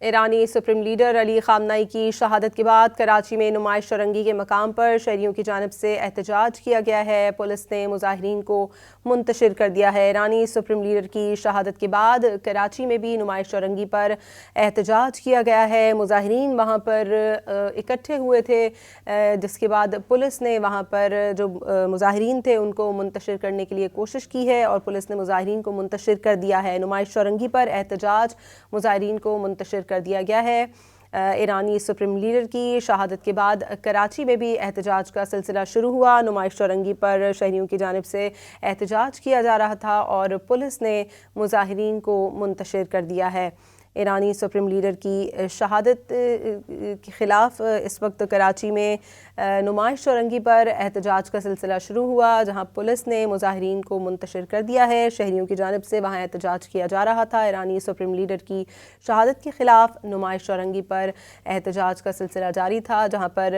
ایرانی supreme leader علی خامنائی کی شہادت کے بعد کراچی میں نمائش چرنگی کے مقام پر شہریوں کی جانب سے احتجاج کیا گیا ہے۔ پولیس نے مظاہرین کو منتشر کر دیا ہے۔ ایرانی سپریم لیڈر کی شہادت کے بعد کراچی میں بھی نمائش چرنگی پر احتجاج کیا گیا ہے۔ مظاہرین وہاں پر اکٹھے ہوئے تھے، جس کے بعد پولیس نے وہاں پر جو مظاہرین تھے ان کو منتشر کرنے کے لیے کوشش کی ہے اور پولیس نے مظاہرین کو منتشر کر دیا ہے۔ نمائش چرنگی پر احتجاج مظاہرین کو منتشر کر دیا گیا ہے۔ ایرانی سپریم لیڈر کی شہادت کے بعد کراچی میں بھی احتجاج کا سلسلہ شروع ہوا۔ نمائش چرنگی پر شہریوں کی جانب سے احتجاج کیا جا رہا تھا اور پولیس نے مظاہرین کو منتشر کر دیا ہے۔ ایرانی سپریم لیڈر کی شہادت کے خلاف اس وقت کراچی میں نمائش چرنگی پر احتجاج کا سلسلہ شروع ہوا، جہاں پولیس نے مظاہرین کو منتشر کر دیا ہے۔ شہریوں کی جانب سے وہاں احتجاج کیا جا رہا تھا۔ ایرانی سپریم لیڈر کی شہادت کے خلاف نمائش چرنگی پر احتجاج کا سلسلہ جاری تھا، جہاں پر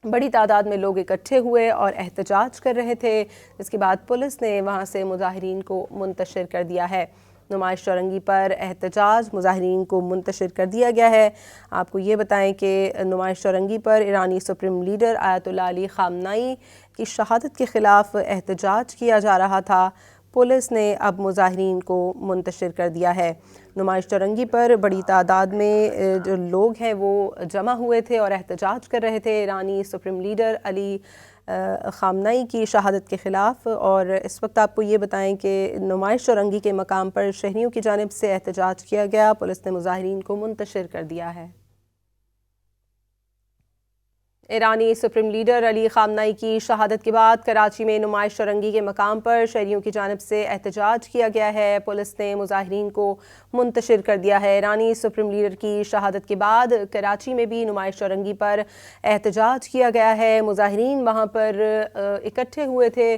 بڑی تعداد میں لوگ اکٹھے ہوئے اور احتجاج کر رہے تھے، جس کے بعد پولیس نے وہاں سے مظاہرین کو منتشر کر دیا ہے۔ نمائش چرنگی پر احتجاج مظاہرین کو منتشر کر دیا گیا ہے۔ آپ کو یہ بتائیں کہ نمائش چرنگی پر ایرانی سپریم لیڈر آیت اللہ علی خامنائی کی شہادت کے خلاف احتجاج کیا جا رہا تھا۔ پولیس نے اب مظاہرین کو منتشر کر دیا ہے۔ نمائش چرنگی پر بڑی تعداد میں جو لوگ ہیں وہ جمع ہوئے تھے اور احتجاج کر رہے تھے ایرانی سپریم لیڈر علی خامنائی کی شہادت کے خلاف، اور اس وقت آپ کو یہ بتائیں کہ نمائش چرنگی کے مقام پر شہریوں کی جانب سے احتجاج کیا گیا۔ پولیس نے مظاہرین کو منتشر کر دیا ہے۔ ایرانی سپریم لیڈر علی خامنائی کی شہادت کے بعد کراچی میں نمائش چرنگی کے مقام پر شہریوں کی جانب سے احتجاج کیا گیا ہے۔ پولیس نے مظاہرین کو منتشر کر دیا ہے۔ ایرانی سپریم لیڈر کی شہادت کے بعد کراچی میں بھی نمائش چرنگی پر احتجاج کیا گیا ہے۔ مظاہرین وہاں پر اکٹھے ہوئے تھے،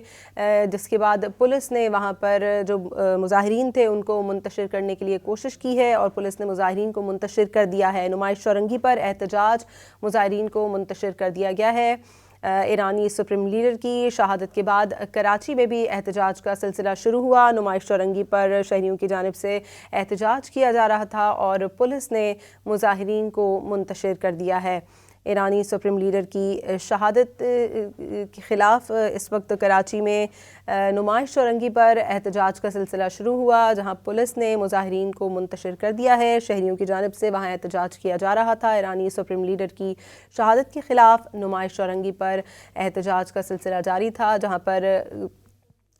جس کے بعد پولیس نے وہاں پر جو مظاہرین تھے ان کو منتشر کرنے کے لیے کوشش کی ہے اور پولیس نے مظاہرین کو منتشر کر دیا ہے۔ نمائش چرنگی پر احتجاج مظاہرین کو منتشر کر دیا گیا ہے۔ ایرانی سپریم لیڈر کی شہادت کے بعد کراچی میں بھی احتجاج کا سلسلہ شروع ہوا۔ نمائش چرنگی پر شہریوں کی جانب سے احتجاج کیا جا رہا تھا اور پولیس نے مظاہرین کو منتشر کر دیا ہے۔ ایرانی سپریم لیڈر کی شہادت کے خلاف اس وقت کراچی میں نمائش چرنگی پر احتجاج کا سلسلہ شروع ہوا، جہاں پولیس نے مظاہرین کو منتشر کر دیا ہے۔ شہریوں کی جانب سے وہاں احتجاج کیا جا رہا تھا۔ ایرانی سپریم لیڈر کی شہادت کے خلاف نمائش چرنگی پر احتجاج کا سلسلہ جاری تھا، جہاں پر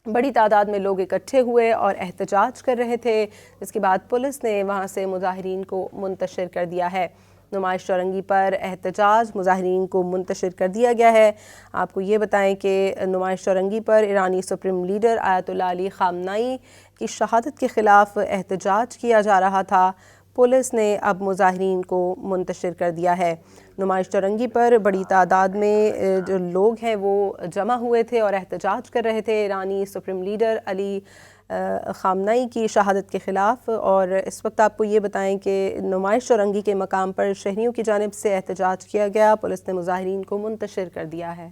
بڑی تعداد میں لوگ اکٹھے ہوئے اور احتجاج کر رہے تھے، جس کے بعد پولیس نے وہاں سے مظاہرین کو منتشر کر دیا ہے۔ نمائش چرنگی پر احتجاج مظاہرین کو منتشر کر دیا گیا ہے۔ آپ کو یہ بتائیں کہ نمائش چرنگی پر ایرانی سپریم لیڈر آیت اللہ علی خامنائی کی شہادت کے خلاف احتجاج کیا جا رہا تھا۔ پولیس نے اب مظاہرین کو منتشر کر دیا ہے۔ نمائش چرنگی پر بڑی تعداد میں جو لوگ ہیں وہ جمع ہوئے تھے اور احتجاج کر رہے تھے ایرانی سپریم لیڈر علی خامنائی کی شہادت کے خلاف، اور اس وقت آپ کو یہ بتائیں کہ نمائش چرنگی کے مقام پر شہریوں کی جانب سے احتجاج کیا گیا۔ پولیس نے مظاہرین کو منتشر کر دیا ہے۔